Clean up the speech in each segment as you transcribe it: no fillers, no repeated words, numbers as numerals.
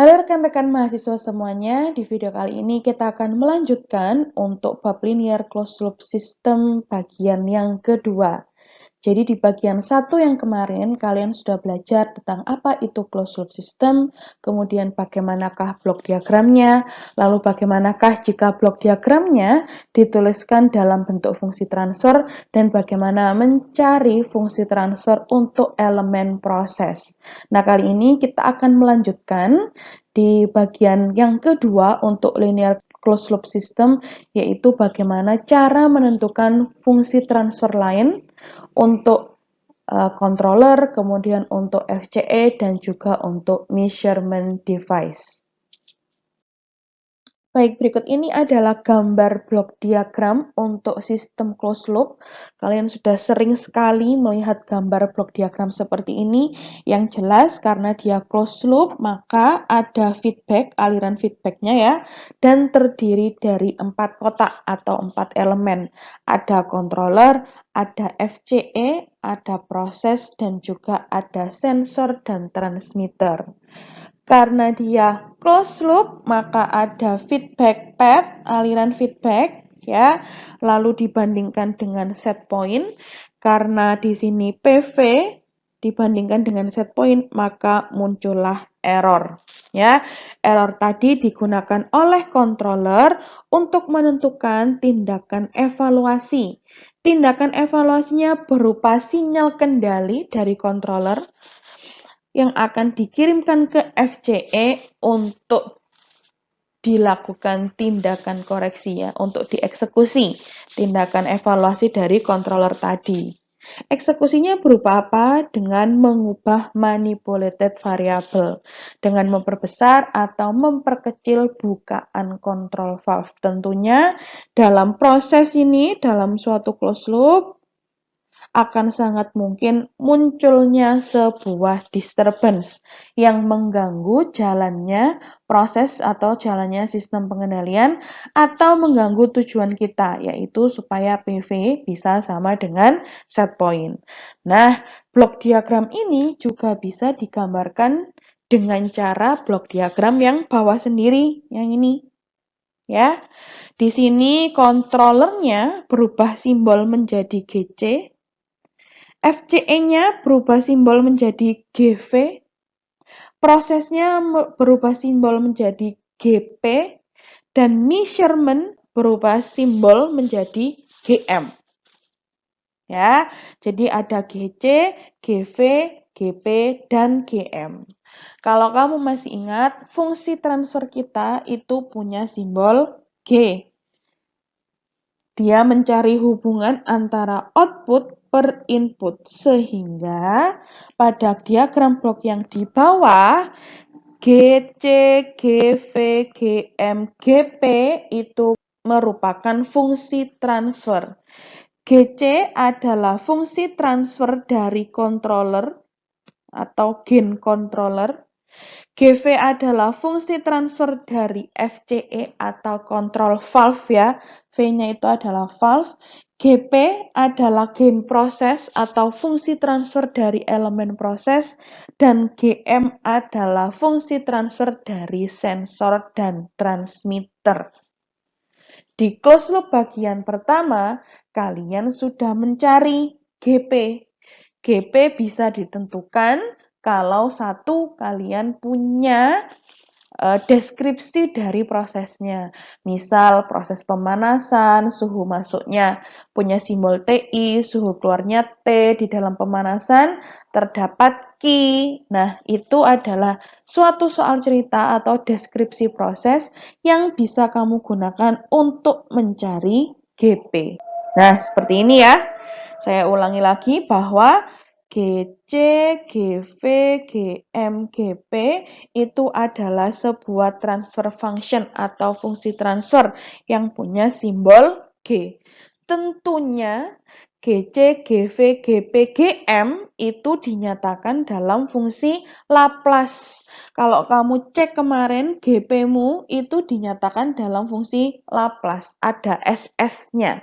Halo rekan-rekan mahasiswa semuanya, di video kali ini kita akan melanjutkan untuk bab linear closed loop system bagian yang kedua. Jadi di bagian satu yang kemarin kalian sudah belajar tentang apa itu closed loop system, kemudian bagaimanakah blok diagramnya, lalu bagaimanakah jika blok diagramnya dituliskan dalam bentuk fungsi transfer, dan bagaimana mencari fungsi transfer untuk elemen proses. Nah, kali ini kita akan melanjutkan di bagian yang kedua untuk linear closed loop system, yaitu bagaimana cara menentukan fungsi transfer lain untuk controller, kemudian untuk FCE, dan juga untuk measurement device. Baik, berikut ini adalah gambar blok diagram untuk sistem closed loop. Kalian sudah sering sekali melihat gambar blok diagram seperti ini. Yang jelas karena dia closed loop, maka ada feedback, aliran feedbacknya ya, dan terdiri dari 4 kotak atau 4 elemen. Ada controller, ada FCE, ada proses, dan juga ada sensor dan transmitter. Karena dia closed loop, maka ada feedback path, aliran feedback, ya. Lalu dibandingkan dengan set point, karena di sini PV dibandingkan dengan set point, maka muncullah error. Ya, error tadi digunakan oleh controller untuk menentukan tindakan evaluasi. Tindakan evaluasinya berupa sinyal kendali dari controller yang akan dikirimkan ke FCE untuk dilakukan tindakan koreksi ya, untuk dieksekusi tindakan evaluasi dari controller tadi. Eksekusinya berupa apa? Dengan mengubah manipulated variable, dengan memperbesar atau memperkecil bukaan control valve. Tentunya dalam proses ini, dalam suatu closed loop, akan sangat mungkin munculnya sebuah disturbance yang mengganggu jalannya proses atau jalannya sistem pengendalian atau mengganggu tujuan kita, yaitu supaya PV bisa sama dengan set point. Nah, blok diagram ini juga bisa digambarkan dengan cara blok diagram yang bawah sendiri, yang ini. Ya, di sini controllernya berubah simbol menjadi GC, FCE-nya berubah simbol menjadi GV, prosesnya berubah simbol menjadi GP, dan measurement berubah simbol menjadi GM. Ya, jadi ada GC, GV, GP, dan GM. Kalau kamu masih ingat, fungsi transfer kita itu punya simbol G. Dia mencari hubungan antara output per input, sehingga pada diagram blok yang di bawah GC, GV, GM, GP itu merupakan fungsi transfer. GC adalah fungsi transfer dari controller atau gain controller. GV adalah fungsi transfer dari FCE atau control valve ya. V-nya itu adalah valve. GP adalah gain proses atau fungsi transfer dari elemen proses, dan GM adalah fungsi transfer dari sensor dan transmitter. Di closed loop bagian pertama, kalian sudah mencari GP. GP bisa ditentukan kalau satu kalian punya deskripsi dari prosesnya. Misal proses pemanasan, suhu masuknya punya simbol TI, suhu keluarnya T, di dalam pemanasan terdapat Q. Nah, itu adalah suatu soal cerita atau deskripsi proses yang bisa kamu gunakan untuk mencari GP. Nah, seperti ini ya. Saya ulangi lagi bahwa GC, GV, GM, GP itu adalah sebuah transfer function atau fungsi transfer yang punya simbol G. Tentunya GC, GV, GP, GM itu dinyatakan dalam fungsi Laplace. Kalau kamu cek kemarin, GP-mu itu dinyatakan dalam fungsi Laplace, ada SS-nya.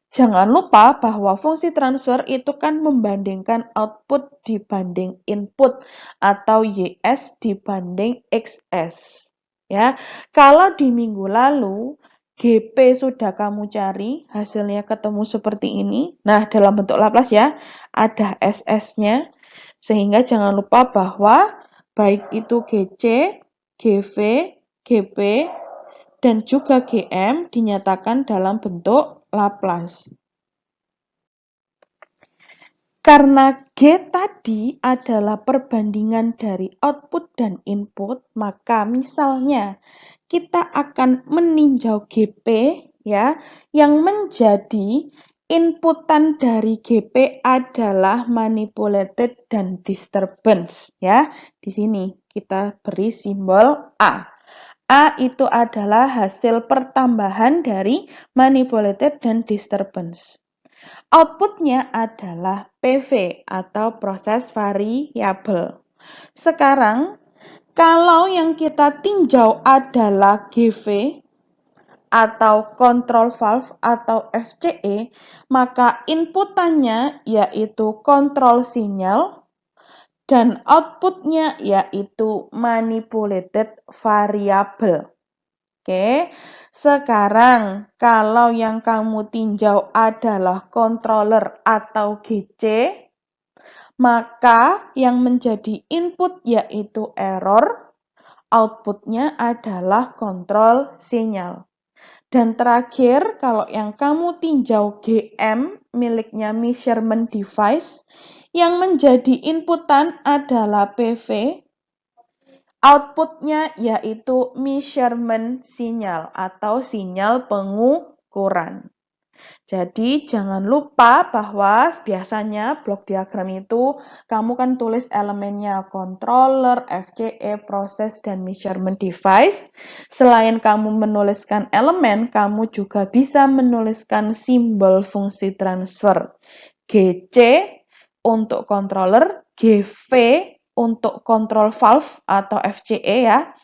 Jangan lupa bahwa fungsi transfer itu kan membandingkan output dibanding input atau YS dibanding XS. Ya, kalau di minggu lalu GP sudah kamu cari, hasilnya ketemu seperti ini. Nah, dalam bentuk Laplace ya, ada SS-nya. Sehingga jangan lupa bahwa baik itu GC, GV, GP, dan juga GM dinyatakan dalam bentuk Laplace. Karena G tadi adalah perbandingan dari output dan input, maka misalnya kita akan meninjau GP ya, yang menjadi inputan dari GP adalah manipulated dan disturbance ya. Di sini kita beri simbol A. A itu adalah hasil pertambahan dari manipulated dan disturbance. Outputnya adalah PV atau proses variabel. Sekarang, kalau yang kita tinjau adalah GV atau control valve atau FCE, maka inputannya yaitu kontrol sinyal dan outputnya yaitu manipulated variable. Oke, sekarang kalau yang kamu tinjau adalah controller atau GC, maka yang menjadi input yaitu error, outputnya adalah kontrol sinyal. Dan terakhir, kalau yang kamu tinjau GM miliknya measurement device, yang menjadi inputan adalah PV, outputnya yaitu measurement sinyal atau sinyal pengukuran. Jadi jangan lupa bahwa biasanya blok diagram itu kamu kan tulis elemennya controller, FCE, proses, dan measurement device. Selain kamu menuliskan elemen, kamu juga bisa menuliskan simbol fungsi transfer. GC untuk controller, GV untuk control valve atau FCE ya.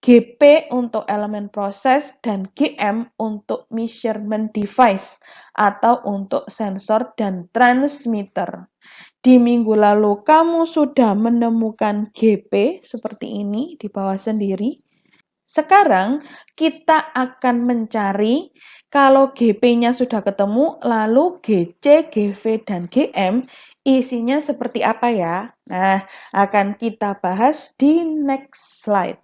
GP untuk elemen proses dan GM untuk measurement device atau untuk sensor dan transmitter. Di minggu lalu kamu sudah menemukan GP seperti ini di bawah sendiri. Sekarang kita akan mencari kalau GP-nya sudah ketemu, lalu GC, GV, dan GM isinya seperti apa ya? Nah, akan kita bahas di next slide.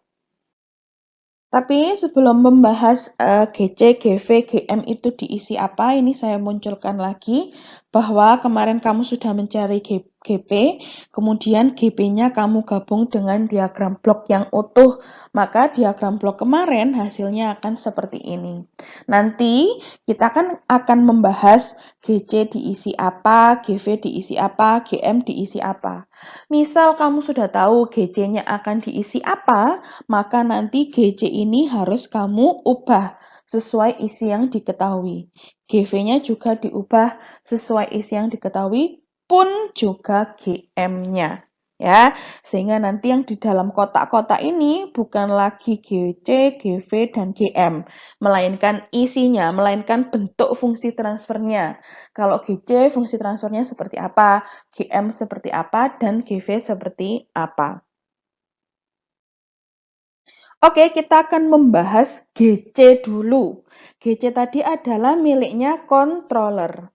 Tapi sebelum membahas GC, GV, GM itu diisi apa, ini saya munculkan lagi bahwa kemarin kamu sudah mencari GP, kemudian GP-nya kamu gabung dengan diagram blok yang utuh, maka diagram blok kemarin hasilnya akan seperti ini. Nanti kita akan membahas GC diisi apa, GV diisi apa, GM diisi apa. Misal kamu sudah tahu GC-nya akan diisi apa, maka nanti GC ini harus kamu ubah sesuai isi yang diketahui. GV-nya juga diubah sesuai isi yang diketahui, pun juga GM-nya. Ya, sehingga nanti yang di dalam kotak-kotak ini bukan lagi GC, GV, dan GM, melainkan isinya, melainkan bentuk fungsi transfernya. Kalau GC fungsi transfernya seperti apa, GM seperti apa, dan GV seperti apa. Oke, kita akan membahas GC dulu. GC tadi adalah miliknya controller.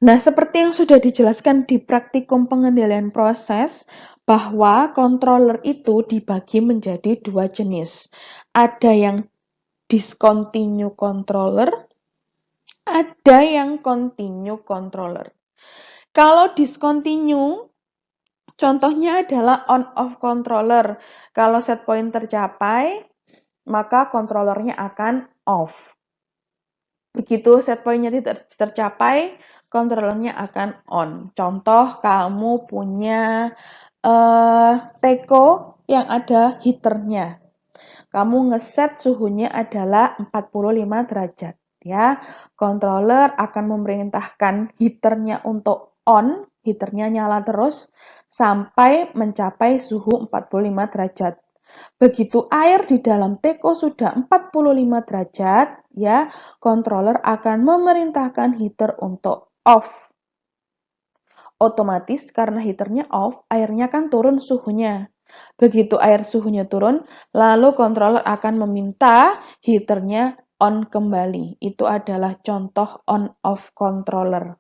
Nah, seperti yang sudah dijelaskan di praktikum pengendalian proses, bahwa controller itu dibagi menjadi dua jenis. Ada yang discontinue controller, ada yang continue controller. Kalau discontinue, contohnya adalah on-off controller. Kalau set point tercapai, maka controllernya akan off. Begitu set point-nya tidak tercapai, controllernya akan on. Contoh, kamu punya teko yang ada heaternya. Kamu ngeset suhunya adalah 45 derajat. Ya, controller akan memerintahkan heaternya untuk on, heaternya nyala terus sampai mencapai suhu 45 derajat. Begitu air di dalam teko sudah 45 derajat, ya, controller akan memerintahkan heater untuk off. Otomatis karena heaternya off, airnya kan turun suhunya. Begitu air suhunya turun, lalu controller akan meminta heaternya on kembali. Itu adalah contoh on-off controller.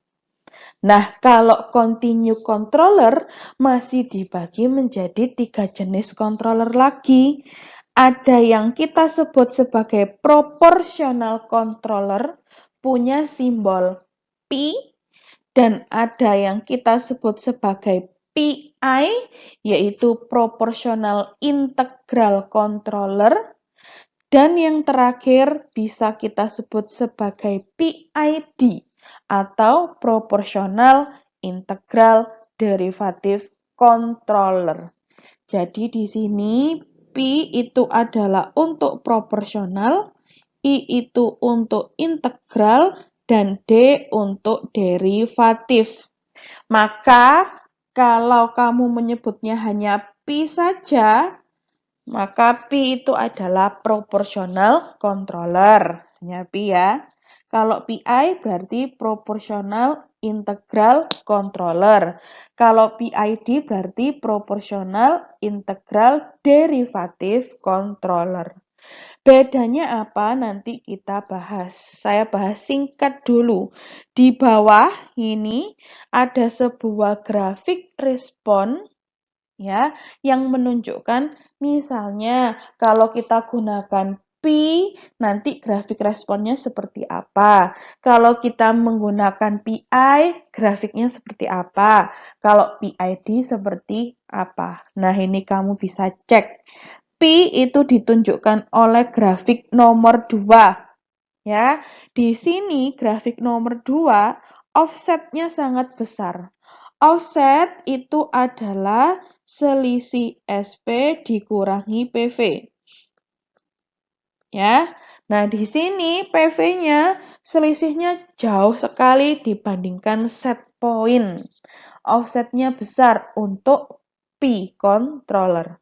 Nah, kalau continue controller masih dibagi menjadi 3 jenis controller lagi. Ada yang kita sebut sebagai proportional controller, punya simbol P, dan ada yang kita sebut sebagai PI, yaitu proportional integral controller, dan yang terakhir bisa kita sebut sebagai PID atau proportional integral derivative controller. Jadi di sini P itu adalah untuk proporsional, I itu untuk integral, dan D untuk derivatif. Maka kalau kamu menyebutnya hanya P saja, maka P itu adalah proportional controller. Hanya P ya. Kalau PI berarti proportional integral controller. Kalau PID berarti proportional integral derivative controller. Bedanya apa? Nanti kita bahas. Saya bahas singkat dulu. Di bawah ini ada sebuah grafik respon, ya, yang menunjukkan misalnya kalau kita gunakan P, nanti grafik responnya seperti apa. Kalau kita menggunakan PI, grafiknya seperti apa. Kalau PID seperti apa. Nah, ini kamu bisa cek. P itu ditunjukkan oleh grafik nomor 2. Ya, di sini grafik nomor 2, offsetnya sangat besar. Offset itu adalah selisih SP dikurangi PV. Ya. Nah, di sini PV-nya selisihnya jauh sekali dibandingkan set point. Offsetnya besar untuk P controller.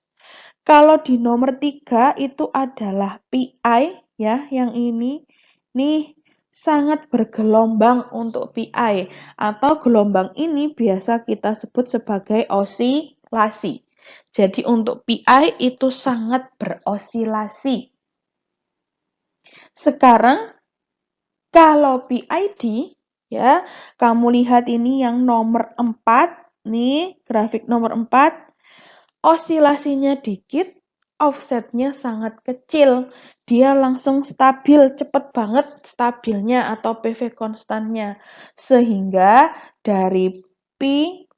Kalau di nomor 3 itu adalah PI, ya, yang ini. Nih, sangat bergelombang untuk PI, atau gelombang ini biasa kita sebut sebagai osilasi. Jadi untuk PI itu sangat berosilasi. Sekarang kalau PID, ya, kamu lihat ini yang nomor 4, nih grafik nomor 4, osilasinya dikit, offsetnya sangat kecil. Dia langsung stabil, cepet banget stabilnya atau PV konstannya. Sehingga dari P,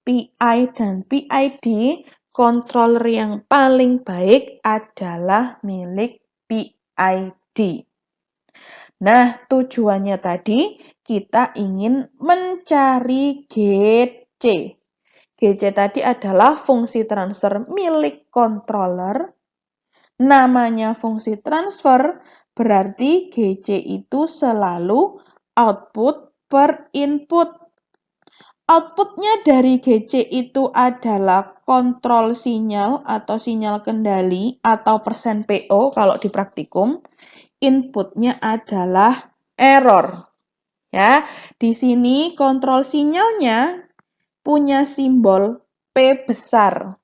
PI, dan PID, controller yang paling baik adalah milik PID. Nah, tujuannya tadi kita ingin mencari GC. GC tadi adalah fungsi transfer milik controller. Namanya fungsi transfer berarti GC itu selalu output per input. Outputnya dari GC itu adalah kontrol sinyal atau sinyal kendali atau persen PO kalau di praktikum. Inputnya adalah error. Ya, di sini kontrol sinyalnya punya simbol P besar.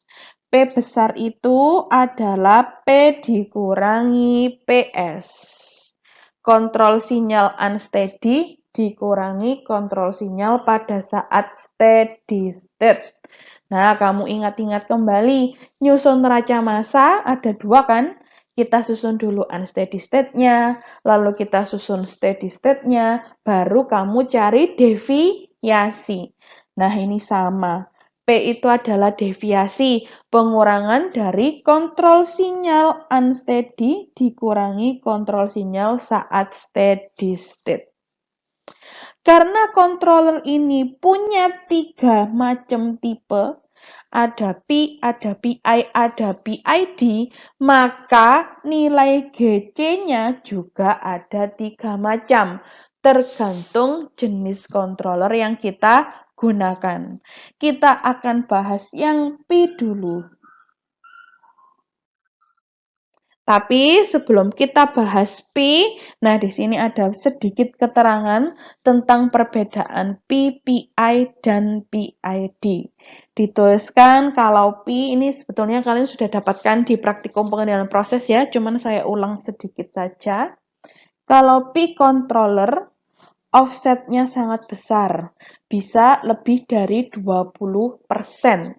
P besar itu adalah P dikurangi PS. Kontrol sinyal unsteady dikurangi kontrol sinyal pada saat steady state. Nah, kamu ingat-ingat kembali, nyusun neraca massa ada 2 kan? Kita susun dulu unsteady state-nya, lalu kita susun steady state-nya, baru kamu cari deviasi. Nah, ini sama. P itu adalah deviasi, pengurangan dari kontrol sinyal unsteady dikurangi kontrol sinyal saat steady state. Karena controller ini punya 3 macam tipe, ada P, ada PI, ada PID, maka nilai GC-nya juga ada 3 macam, tergantung jenis controller yang kita gunakan. Kita akan bahas yang P dulu. Tapi sebelum kita bahas P, nah di sini ada sedikit keterangan tentang perbedaan P, PI, dan PID. Dituliskan kalau P ini sebetulnya kalian sudah dapatkan di praktikum pengendalian proses ya, cuman saya ulang sedikit saja. Kalau P controller, offsetnya sangat besar, bisa lebih dari 20%.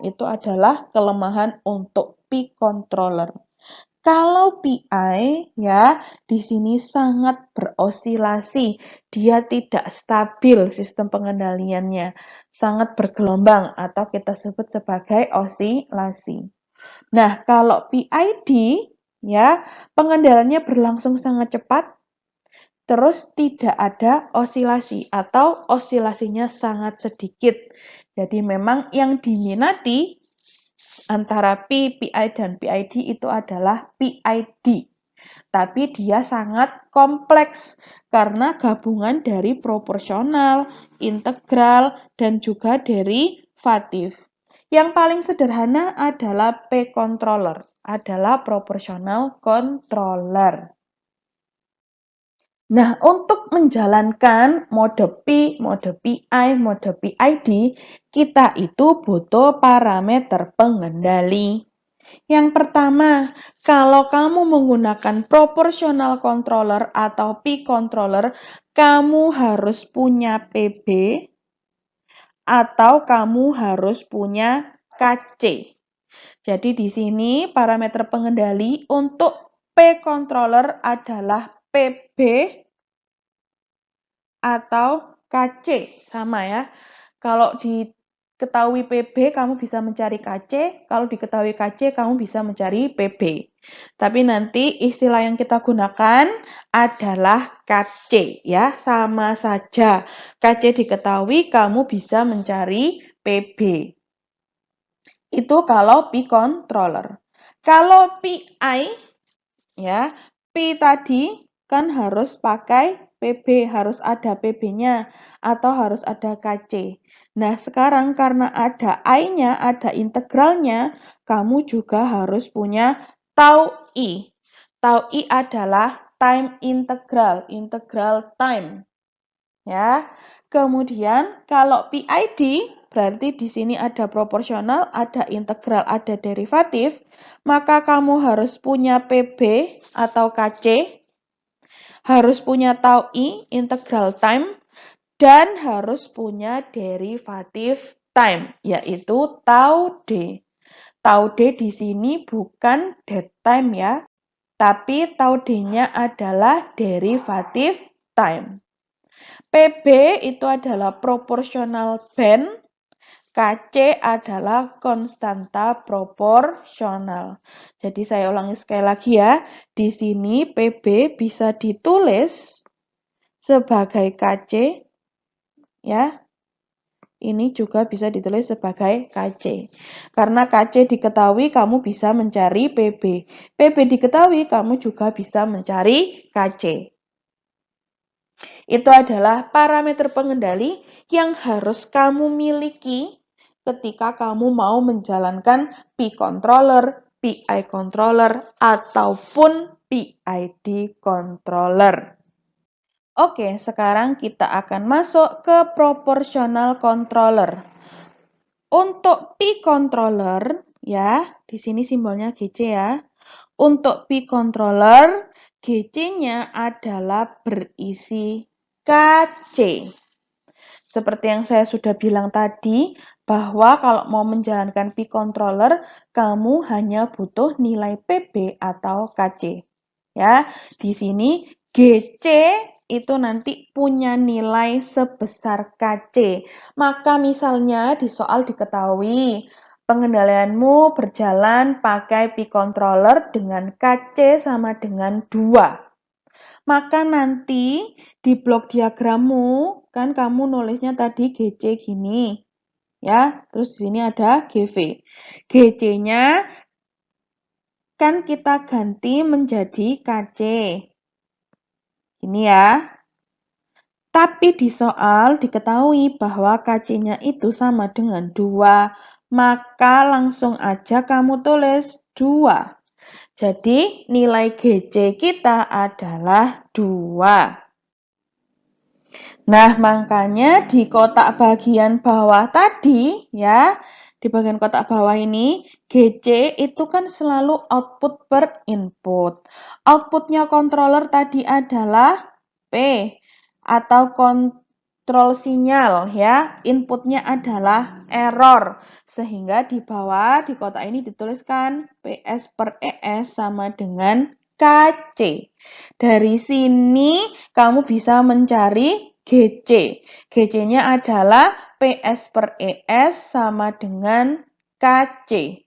Itu adalah kelemahan untuk P controller. Kalau PI ya, di sini sangat berosilasi. Dia tidak stabil sistem pengendaliannya. Sangat bergelombang atau kita sebut sebagai osilasi. Nah, kalau PID ya, pengendaliannya berlangsung sangat cepat, terus tidak ada osilasi atau osilasinya sangat sedikit. Jadi memang yang diminati antara P, PI, dan PID itu adalah PID. Tapi dia sangat kompleks karena gabungan dari proporsional, integral, dan juga derivatif. Yang paling sederhana adalah P controller, adalah proportional controller. Nah, untuk menjalankan mode P, mode PI, mode PID, kita itu butuh parameter pengendali. Yang pertama, kalau kamu menggunakan proportional controller atau P controller, kamu harus punya PB atau kamu harus punya KC. Jadi di sini parameter pengendali untuk P controller adalah PB atau KC, sama ya. Kalau diketahui PB, kamu bisa mencari KC. Kalau diketahui KC, kamu bisa mencari PB. Tapi nanti istilah yang kita gunakan adalah KC, ya. Sama saja. KC diketahui, kamu bisa mencari PB. Itu kalau P controller. Kalau PI, ya, P tadi kan harus pakai PB, harus ada PB-nya atau harus ada KC. Nah, sekarang karena ada I-nya, ada integralnya, kamu juga harus punya tau I. Tau I adalah time integral, integral time. Ya. Kemudian kalau PID berarti di sini ada proporsional, ada integral, ada derivatif, maka kamu harus punya PB atau KC, harus punya tau I, integral time, dan harus punya derivatif time, yaitu tau D. Tau D di sini bukan dead time ya, tapi tau D-nya adalah derivatif time. PB itu adalah proporsional band, KC adalah konstanta proporsional. Jadi saya ulangi sekali lagi ya. Di sini PB bisa ditulis sebagai KC ya. Ini juga bisa ditulis sebagai KC. Karena KC diketahui, kamu bisa mencari PB. PB diketahui, kamu juga bisa mencari KC. Itu adalah parameter pengendali yang harus kamu miliki ketika kamu mau menjalankan P controller, PI controller, ataupun PID controller. Oke, sekarang kita akan masuk ke proportional controller. Untuk P controller, ya, di sini simbolnya GC ya. Untuk P controller, GC-nya adalah berisi KC. Seperti yang saya sudah bilang tadi, bahwa kalau mau menjalankan P controller, kamu hanya butuh nilai PB atau KC. Ya, di sini GC itu nanti punya nilai sebesar KC. Maka misalnya di soal diketahui pengendalianmu berjalan pakai P controller dengan KC sama dengan 2. Maka nanti di blok diagrammu kan kamu nulisnya tadi GC gini. Ya, terus di sini ada GV. GC-nya kan kita ganti menjadi KC. Ini ya. Tapi di soal diketahui bahwa KC-nya itu sama dengan 2, maka langsung aja kamu tulis 2. Jadi nilai GC kita adalah 2. Nah, makanya di kotak bagian bawah tadi, ya, di bagian kotak bawah ini, GC itu kan selalu output per input. Outputnya controller tadi adalah P atau kontrol sinyal, ya. Inputnya adalah error. Sehingga di bawah, di kotak ini dituliskan PS per ES sama dengan KC. Dari sini, kamu bisa mencari GC. GC-nya adalah PS per ES sama dengan KC.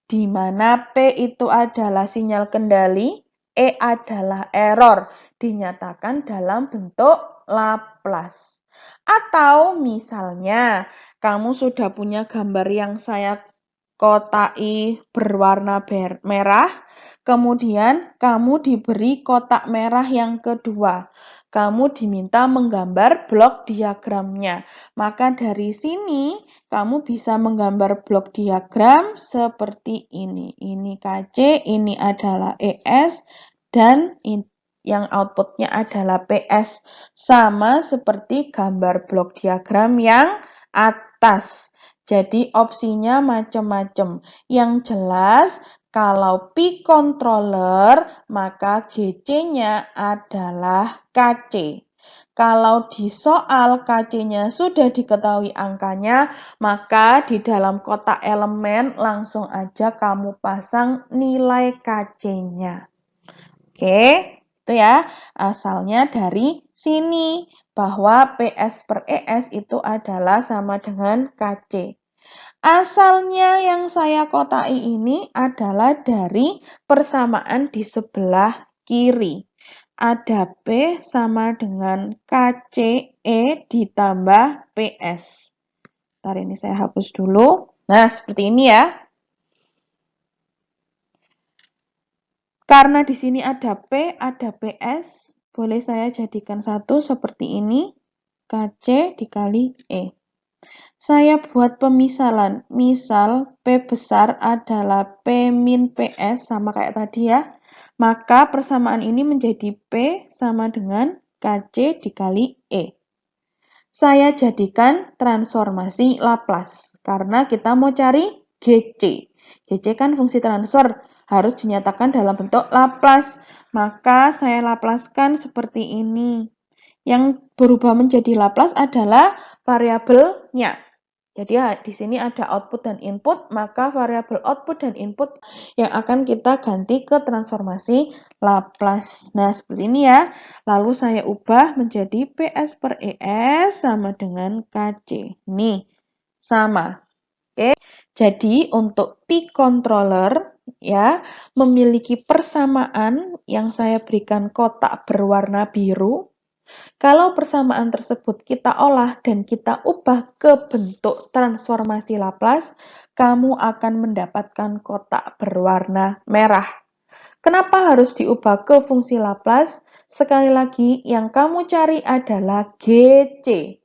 Di mana P itu adalah sinyal kendali, E adalah error, dinyatakan dalam bentuk Laplace. Atau misalnya, kamu sudah punya gambar yang saya kotai berwarna merah, kemudian kamu diberi kotak merah yang kedua. Kamu diminta menggambar blok diagramnya. Maka dari sini kamu bisa menggambar blok diagram seperti ini. Ini KC, ini adalah ES, dan yang outputnya adalah PS. Sama seperti gambar blok diagram yang atas. Jadi opsinya macam-macam. Yang jelas, kalau P controller, maka GC-nya adalah KC. Kalau di soal KC-nya sudah diketahui angkanya, maka di dalam kotak elemen langsung aja kamu pasang nilai KC-nya. Oke, itu ya. Asalnya dari sini, bahwa PS per ES itu adalah sama dengan KC. Asalnya yang saya kotai ini adalah dari persamaan di sebelah kiri. Ada P sama dengan KCE ditambah PS. Ntar ini saya hapus dulu. Nah, seperti ini ya. Karena di sini ada P, ada PS, boleh saya jadikan satu seperti ini. KC dikali E. Saya buat pemisalan. Misal P besar adalah P min PS sama kayak tadi ya. Maka persamaan ini menjadi P sama dengan KC dikali E. Saya jadikan transformasi Laplace. Karena kita mau cari GC. GC kan fungsi transfer. Harus dinyatakan dalam bentuk Laplace. Maka saya laplaskan seperti ini. Yang berubah menjadi Laplace adalah variabelnya. Jadi di sini ada output dan input, maka variabel output dan input yang akan kita ganti ke transformasi Laplace. Nah, seperti ini ya. Lalu saya ubah menjadi PS per ES sama dengan KC. Nih, sama. Oke. Jadi untuk P controller ya memiliki persamaan yang saya berikan kotak berwarna biru. Kalau persamaan tersebut kita olah dan kita ubah ke bentuk transformasi Laplace, kamu akan mendapatkan kotak berwarna merah. Kenapa harus diubah ke fungsi Laplace? Sekali lagi, yang kamu cari adalah GC.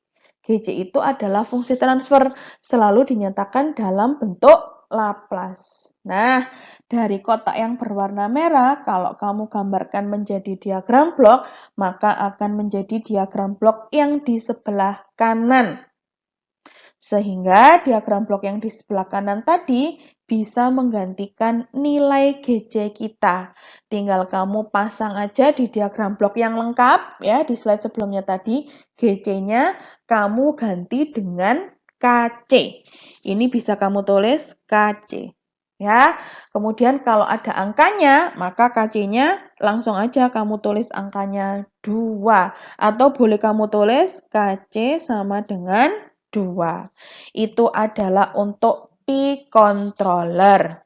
GC itu adalah fungsi transfer, selalu dinyatakan dalam bentuk Laplace. Nah, dari kotak yang berwarna merah, kalau kamu gambarkan menjadi diagram blok, maka akan menjadi diagram blok yang di sebelah kanan. Sehingga diagram blok yang di sebelah kanan tadi bisa menggantikan nilai GC kita. Tinggal kamu pasang aja di diagram blok yang lengkap, ya di slide sebelumnya tadi, GC-nya kamu ganti dengan KC. Ini bisa kamu tulis KC. Ya, kemudian kalau ada angkanya, maka KC-nya langsung aja kamu tulis angkanya 2. Atau boleh kamu tulis KC sama dengan 2. Itu adalah untuk P controller.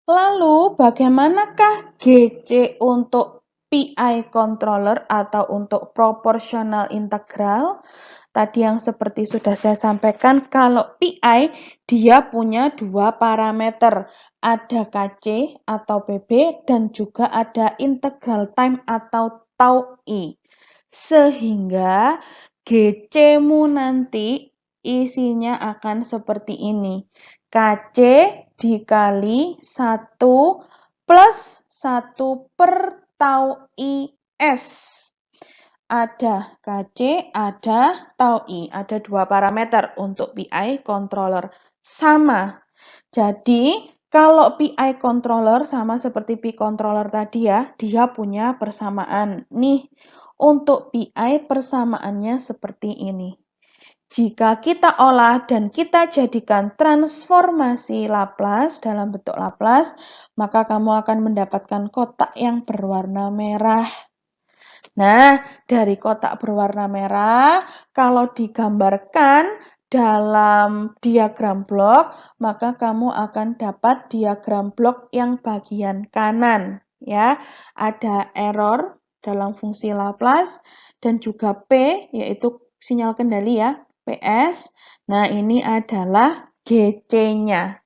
Lalu bagaimanakah GC untuk PI controller atau untuk proportional integral? Tadi yang seperti sudah saya sampaikan, kalau PI dia punya dua parameter. Ada KC atau PB dan juga ada integral time atau tau I. Sehingga GC-mu nanti isinya akan seperti ini. KC dikali 1 plus 1 per tau IS. Ada KC, ada tau I. Ada dua parameter untuk PI controller. Sama. Jadi, kalau PI controller sama seperti P controller tadi ya, dia punya persamaan. Nih, untuk PI persamaannya seperti ini. Jika kita olah dan kita jadikan transformasi Laplace dalam bentuk Laplace, maka kamu akan mendapatkan kotak yang berwarna merah. Nah, dari kotak berwarna merah, kalau digambarkan dalam diagram blok, maka kamu akan dapat diagram blok yang bagian kanan. Ya, ada error dalam fungsi Laplace dan juga P, yaitu sinyal kendali ya, PS. Nah, ini adalah GC-nya.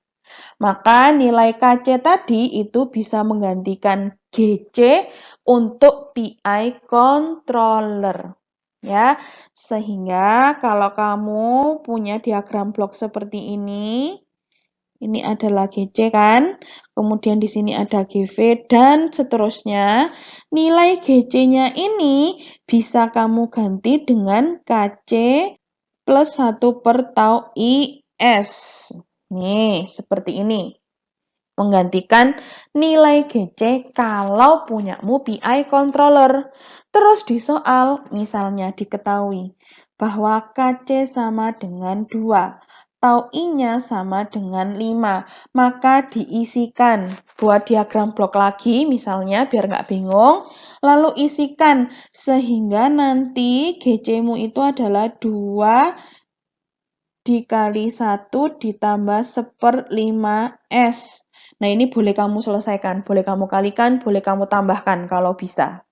Maka nilai KC tadi itu bisa menggantikan GC untuk PI controller. Ya, sehingga kalau kamu punya diagram blok seperti ini adalah GC kan, kemudian di sini ada GV dan seterusnya. Nilai GC-nya ini bisa kamu ganti dengan KC plus 1 per tau IS. Nih, seperti ini. Menggantikan nilai GC kalau punyamu PI controller. Terus di soal, misalnya diketahui bahwa KC sama dengan 2, tau I-nya sama dengan 5, maka diisikan. Buat diagram blok lagi, misalnya biar nggak bingung, lalu isikan sehingga nanti GC-mu itu adalah 2 dikali 1 ditambah 1/5S. Nah, ini boleh kamu selesaikan, boleh kamu kalikan, boleh kamu tambahkan kalau bisa.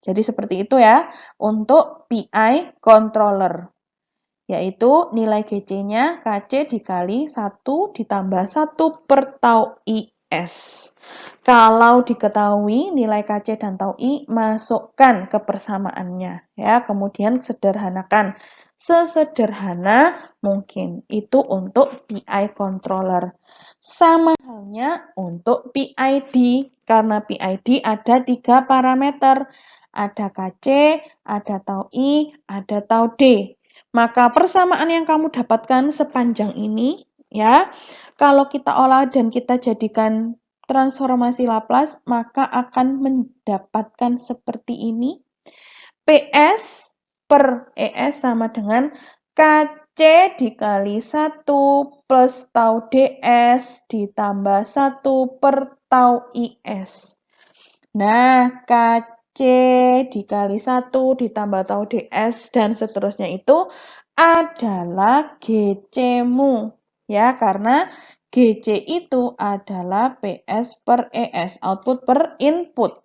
Jadi seperti itu ya untuk PI controller, yaitu nilai GC-nya KC dikali 1 ditambah 1 per tau IS. Kalau diketahui nilai KC dan tau I, masukkan ke persamaannya. Ya, kemudian sederhanakan. Sesederhana mungkin. Itu untuk PI controller. Sama halnya untuk PID, karena PID ada 3 parameter. Ada KC, ada tau I, ada tau D. Maka persamaan yang kamu dapatkan sepanjang ini, ya, kalau kita olah dan kita jadikan transformasi Laplace, maka akan mendapatkan seperti ini. PS per ES sama dengan KC dikali 1 plus tau DS ditambah 1 per tau IS. Nah, KC dikali 1 ditambah tau DS dan seterusnya itu adalah GC-mu. Ya, karena GC itu adalah PS per ES, output per input.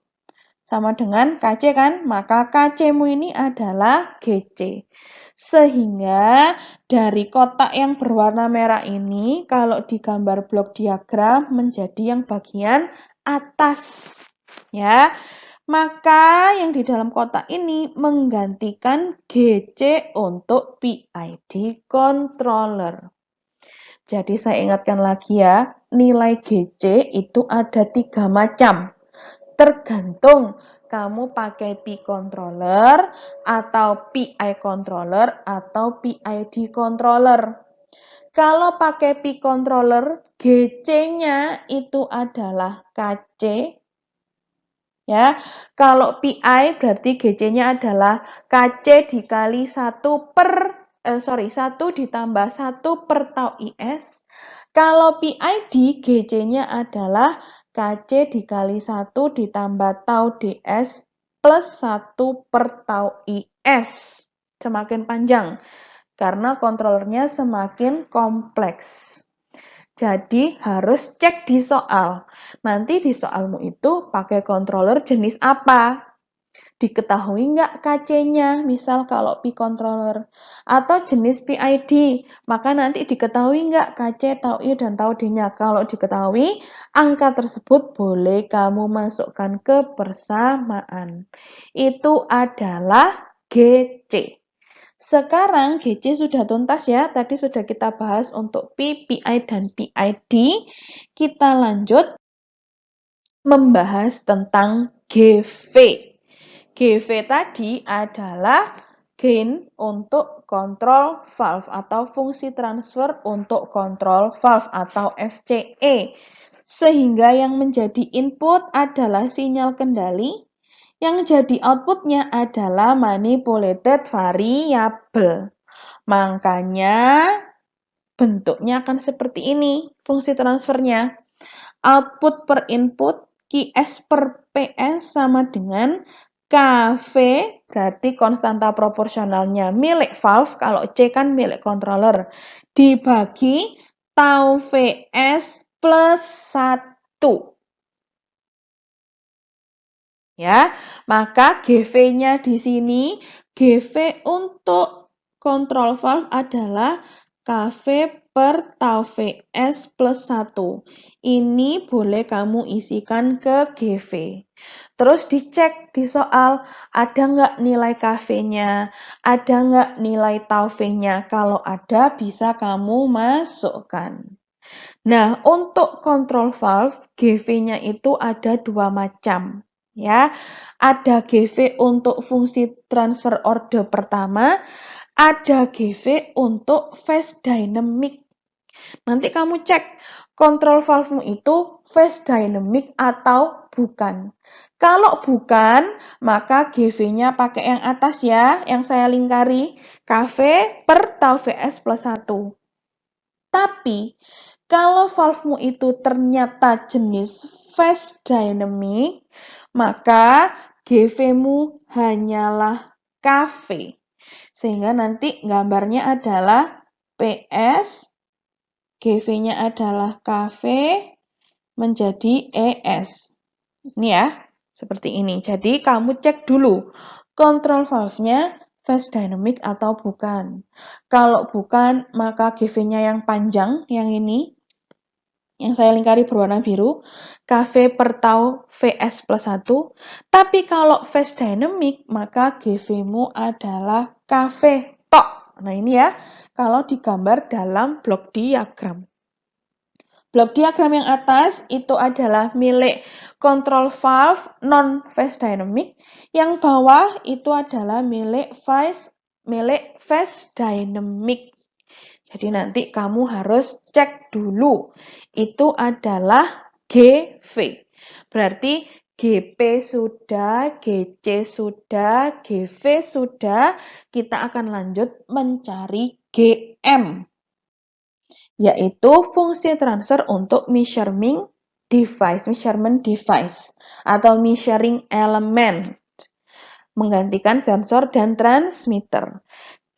Sama dengan KC kan, maka KC-mu ini adalah GC. Sehingga dari kotak yang berwarna merah ini, kalau digambar blok diagram menjadi yang bagian atas. Ya, maka yang di dalam kotak ini menggantikan GC untuk PID controller. Jadi saya ingatkan lagi ya, nilai GC itu ada 3 macam. Tergantung kamu pakai P controller atau PI controller atau PID controller. Kalau pakai P controller, GC-nya itu adalah KC. Ya, kalau PI berarti GC-nya adalah KC dikali 1 ditambah 1 per tau IS. Kalau PID, GC-nya adalah KC dikali 1 ditambah tau DS plus 1 per tau IS. Semakin panjang, karena kontrolernya semakin kompleks. Jadi harus cek di soal. Nanti di soalmu itu pakai controller jenis apa? Diketahui nggak KC-nya, misal kalau P controller, atau jenis PID, maka nanti diketahui nggak KC, tau I, dan tau D-nya. Kalau diketahui, angka tersebut boleh kamu masukkan ke persamaan. Itu adalah GC. Sekarang GC sudah tuntas ya, tadi sudah kita bahas untuk P, PI, dan PID. Kita lanjut membahas tentang GV. GV tadi adalah gain untuk kontrol valve atau fungsi transfer untuk kontrol valve atau FCE. Sehingga yang menjadi input adalah sinyal kendali, yang jadi outputnya adalah manipulated variable. Makanya bentuknya akan seperti ini fungsi transfernya. Output per input QS per PS sama dengan KV, berarti konstanta proporsionalnya milik valve, kalau C kan milik controller, dibagi tau VS plus 1. Ya, maka GV-nya di sini, GV untuk kontrol valve adalah KV per tau VS plus 1. Ini boleh kamu isikan ke GV. Terus dicek di soal, ada nggak nilai KV-nya, ada nggak nilai tau V-nya. Kalau ada, bisa kamu masukkan. Nah, untuk kontrol valve, GV-nya itu ada dua macam. Ya, ada GV untuk fungsi transfer order pertama, ada GV untuk phase dynamic. Nanti kamu cek kontrol valve-mu itu phase dynamic atau bukan. Kalau bukan, maka GV-nya pakai yang atas ya, yang saya lingkari, KV per tau VS plus 1. Tapi, kalau valve-mu itu ternyata jenis phase dynamic, maka GV-mu hanyalah KV. Sehingga nanti gambarnya adalah PS, GV-nya adalah KV, menjadi ES. Ini ya, seperti ini. Jadi kamu cek dulu kontrol valve-nya phase dynamic atau bukan. Kalau bukan, maka GV-nya yang panjang, yang ini, yang saya lingkari berwarna biru, KV per tau VS plus 1. Tapi kalau phase dynamic, maka GV-mu adalah KV tok. Nah ini ya, kalau digambar dalam blok diagram. Blok diagram yang atas itu adalah milik control valve non-phase dynamic. Yang bawah itu adalah milik phase dynamic. Jadi nanti kamu harus cek dulu. Itu adalah GV. Berarti GP sudah, GC sudah, GV sudah. Kita akan lanjut mencari GM, yaitu fungsi transfer untuk measurement device atau measuring element, menggantikan sensor dan transmitter.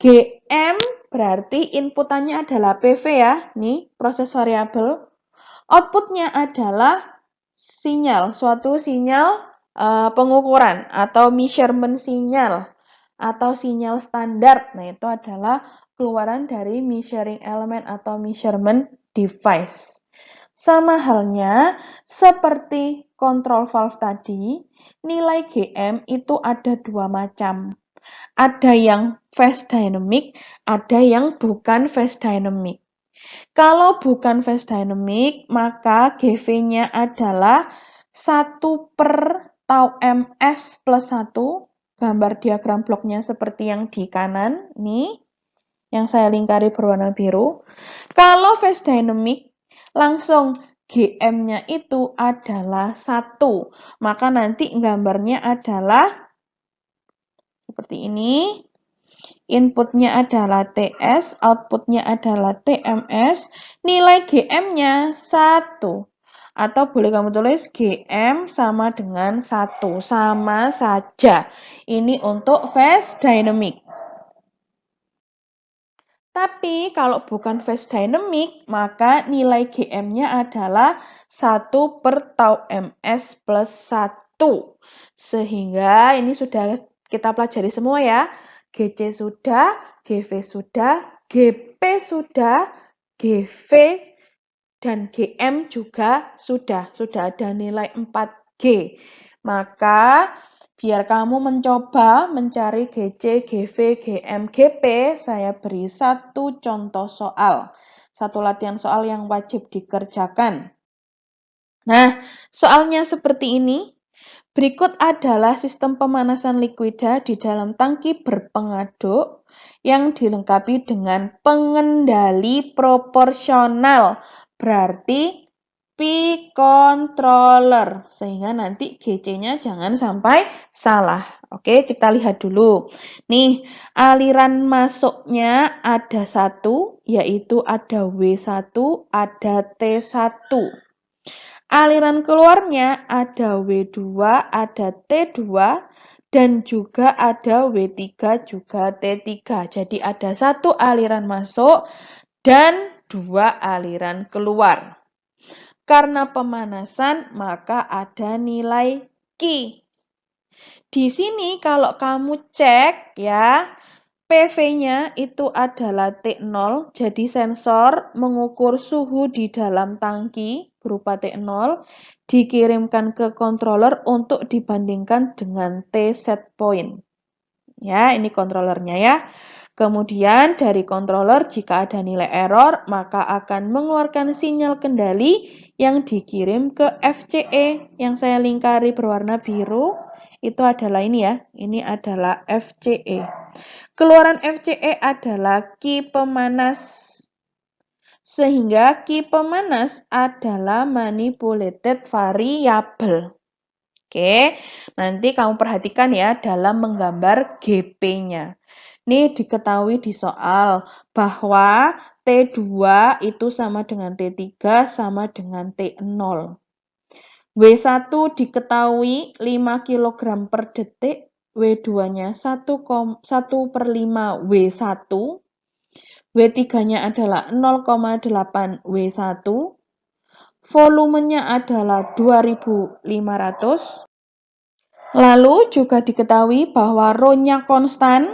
GM berarti inputannya adalah PV ya, nih proses variabel. Outputnya adalah sinyal, suatu sinyal pengukuran atau measurement sinyal atau sinyal standar. Nah, itu adalah keluaran dari measuring element atau measurement device. Sama halnya seperti control valve tadi, nilai GM itu ada dua macam. Ada yang phase dynamic, ada yang bukan phase dynamic. Kalau bukan phase dynamic, maka GV-nya adalah 1 per tau MS plus 1. Gambar diagram bloknya seperti yang di kanan, nih, yang saya lingkari berwarna biru. Kalau phase dynamic, langsung GM-nya itu adalah 1. Maka nanti gambarnya adalah seperti ini. Inputnya adalah TS, outputnya adalah TMS, nilai GM-nya 1. Atau boleh kamu tulis GM sama dengan 1, sama saja. Ini untuk phase dynamic. Tapi kalau bukan phase dynamic, maka nilai GM-nya adalah 1 per tau MS plus 1. Sehingga ini sudah kita pelajari semua ya. GC sudah, GV sudah, GP sudah, GV dan GM juga sudah ada nilai 4G. Maka biar kamu mencoba mencari GC, GV, GM, GP, saya beri satu contoh soal. Satu latihan soal yang wajib dikerjakan. Nah, soalnya seperti ini. Berikut adalah sistem pemanasan likuida di dalam tangki berpengaduk yang dilengkapi dengan pengendali proporsional. Berarti P-controller. Sehingga nanti GC-nya jangan sampai salah. Oke, kita lihat dulu. Nih, aliran masuknya ada satu, yaitu ada W1, ada T1. Aliran keluarnya ada W2, ada T2, dan juga ada W3 juga T3. Jadi ada satu aliran masuk dan dua aliran keluar. Karena pemanasan, maka ada nilai Q. Di sini kalau kamu cek ya, PV-nya itu adalah T0, jadi sensor mengukur suhu di dalam tangki berupa T0, dikirimkan ke controller untuk dibandingkan dengan T set point. Ya, ini controllernya ya. Kemudian dari controller jika ada nilai error, maka akan mengeluarkan sinyal kendali yang dikirim ke FCE yang saya lingkari berwarna biru. Itu adalah ini ya, ini adalah FCE. Keluaran FCE adalah Q pemanas. Sehingga Q pemanas adalah manipulated variable. Oke, nanti kamu perhatikan ya dalam menggambar GP-nya. Ini diketahui di soal bahwa T2 itu sama dengan T3 sama dengan T0. W1 diketahui 5 kg per detik, W2-nya 1/5 W1, W3-nya adalah 0,8 W1, volumenya adalah 2500. Lalu juga diketahui bahwa rho-nya konstan,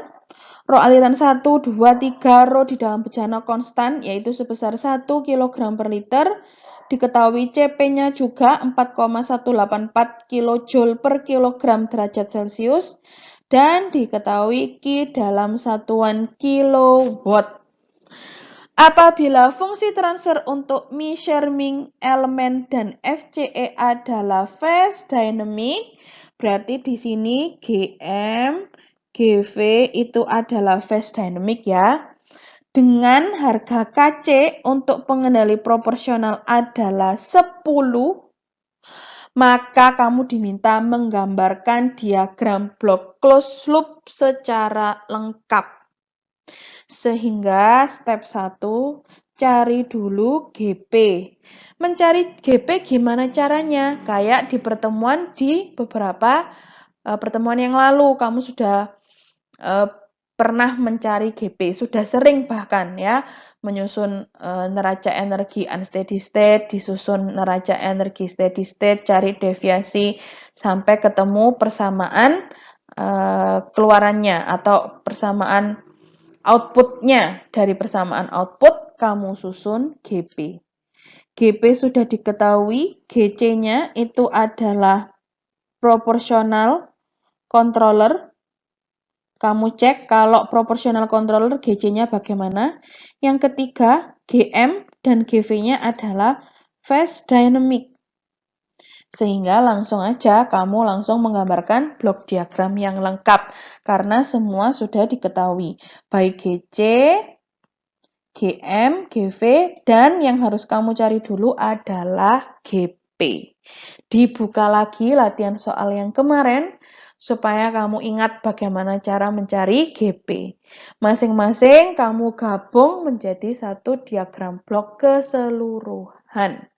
rho aliran 1, 2, 3, rho di dalam bejana konstan, yaitu sebesar 1 kg per liter. Diketahui Cp-nya juga 4,184 kJ per kilogram derajat Celcius. Dan diketahui Q dalam satuan kilowatt. Apabila fungsi transfer untuk measurement element dan FCE adalah phase dynamic, berarti di sini GM, GV itu adalah phase dynamic ya. Dengan harga KC untuk pengendali proporsional adalah 10, maka kamu diminta menggambarkan diagram block closed loop secara lengkap. Sehingga step 1, cari dulu GP. Mencari GP gimana caranya? Kayak di pertemuan di beberapa pertemuan yang lalu kamu sudah pernah mencari GP, sudah sering bahkan ya menyusun neraca energi unsteady state, disusun neraca energi steady state, cari deviasi sampai ketemu persamaan keluarannya atau persamaan outputnya. Dari persamaan output kamu susun GP. GP sudah diketahui, GC-nya itu adalah proportional controller. Kamu cek kalau proportional controller GC-nya bagaimana. Yang ketiga, GM dan GV-nya adalah phase dynamic. Sehingga langsung aja kamu langsung menggambarkan blok diagram yang lengkap. Karena semua sudah diketahui. Baik GC, GM, GV, dan yang harus kamu cari dulu adalah GP. Dibuka lagi latihan soal yang kemarin, supaya kamu ingat bagaimana cara mencari GP. Masing-masing kamu gabung menjadi satu diagram blok keseluruhan.